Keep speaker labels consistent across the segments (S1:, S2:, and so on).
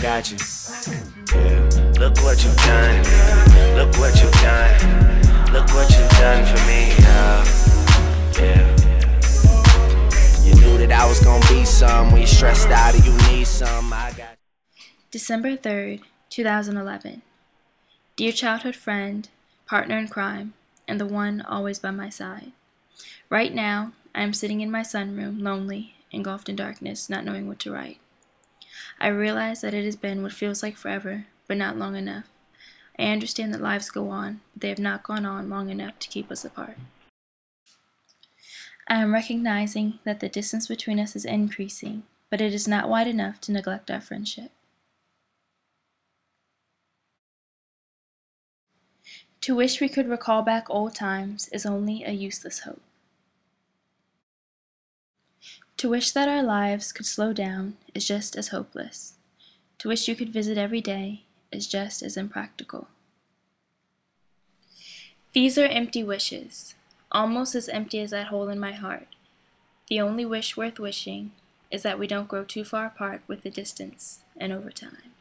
S1: got you. Yeah. Look what you've done. Look what you've done. Look what you've done for me. Yeah. You knew that I was gonna be some. When you stressed out or you need some, I got you.
S2: December 3rd, 2011. Dear childhood friend, partner in crime, and the one always by my side. Right now, I am sitting in my sunroom, lonely, engulfed in darkness, not knowing what to write. I realize that it has been what feels like forever, but not long enough. I understand that lives go on, but they have not gone on long enough to keep us apart. I am recognizing that the distance between us is increasing, but it is not wide enough to neglect our friendship. To wish we could recall back old times is only a useless hope. To wish that our lives could slow down is just as hopeless. To wish you could visit every day is just as impractical. These are empty wishes, almost as empty as that hole in my heart. The only wish worth wishing is that we don't grow too far apart with the distance and over time.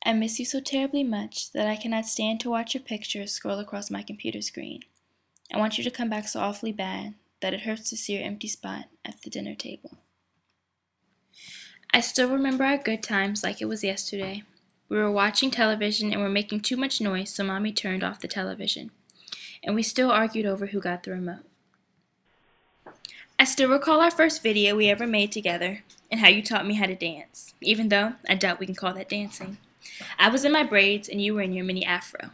S2: I miss you so terribly much that I cannot stand to watch your pictures scroll across my computer screen. I want you to come back so awfully bad that it hurts to see your empty spot at the dinner table. I still remember our good times like it was yesterday. We were watching television and were making too much noise, so Mommy turned off the television. And we still argued over who got the remote. I still recall our first video we ever made together and how you taught me how to dance, even though I doubt we can call that dancing. I was in my braids and you were in your mini afro.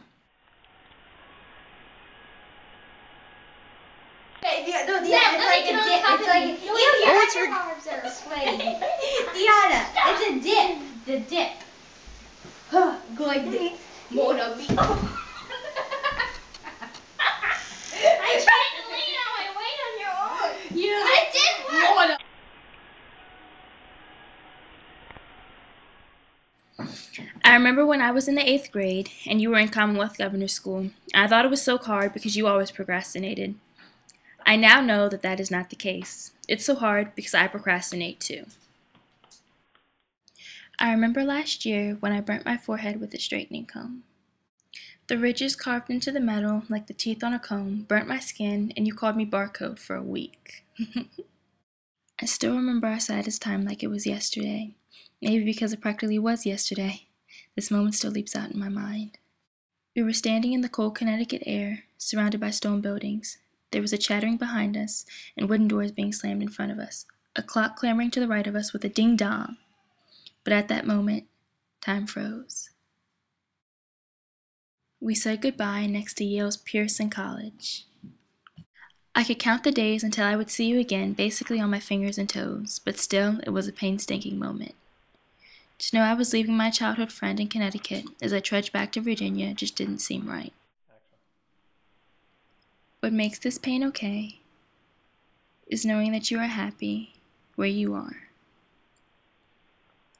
S3: Diana, it's a dip. The dip. Go like this. Mona me. I tried to lean on my weight on your arm. Yeah. But it did work. Mona.
S2: I remember when I was in the 8th grade and you were in Commonwealth Governor School. I thought it was so hard because you always procrastinated. I now know that that is not the case. It's so hard because I procrastinate too. I remember last year when I burnt my forehead with a straightening comb. The ridges carved into the metal like the teeth on a comb burnt my skin and you called me barcode for a week. I still remember our saddest time like it was yesterday. Maybe because it practically was yesterday. This moment still leaps out in my mind. We were standing in the cold Connecticut air, surrounded by stone buildings. There was a chattering behind us and wooden doors being slammed in front of us. A clock clamoring to the right of us with a ding-dong. But at that moment, time froze. We said goodbye next to Yale's Pearson College. I could count the days until I would see you again, basically on my fingers and toes, but still, it was a painstaking moment. To know I was leaving my childhood friend in Connecticut as I trudged back to Virginia just didn't seem right. What makes this pain okay is knowing that you are happy where you are.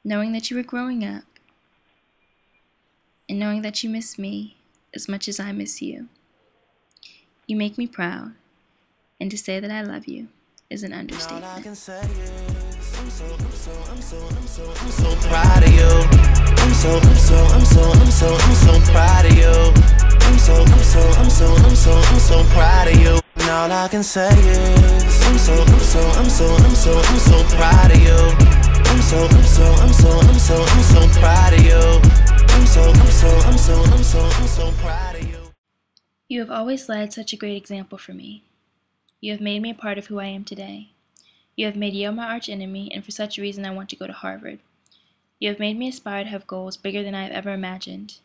S2: Knowing that you are growing up, and knowing that you miss me as much as I miss you. You make me proud, and to say that I love you is an understatement.
S1: All I can say is, I'm so proud of you. I'm so proud of you. I'm so proud of you. And all I can say is, I'm so proud of you. I'm so proud of you. I'm so proud of you.
S2: You have always led such a great example for me. You have made me a part of who I am today. You have made Yale my arch enemy, and for such a reason I want to go to Harvard. You have made me aspire to have goals bigger than I have ever imagined,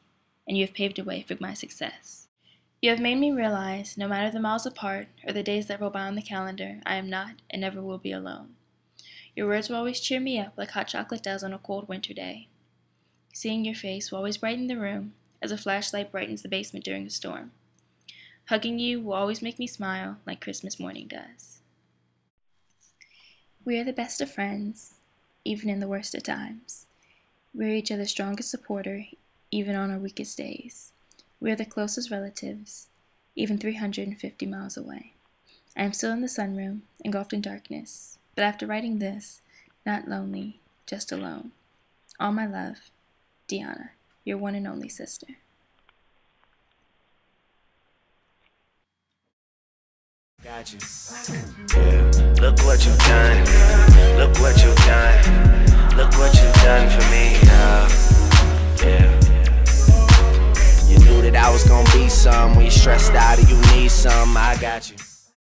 S2: and you have paved a way for my success. You have made me realize, no matter the miles apart or the days that roll by on the calendar, I am not and never will be alone. Your words will always cheer me up like hot chocolate does on a cold winter day. Seeing your face will always brighten the room, as a flashlight brightens the basement during a storm. Hugging you will always make me smile like Christmas morning does. We are the best of friends, even in the worst of times. We are each other's strongest supporter, even on our weakest days. We are the closest relatives, even 350 miles away. I am still in the sunroom, engulfed in darkness, but after writing this, Not lonely, just alone. All my love, Deanna, your one and only sister.
S1: Got you. Yeah. Look what you've done. Look what you've done. Look what you've done for me. Yeah. You knew that I was gonna be some. When you stressed out or you need some, I got you.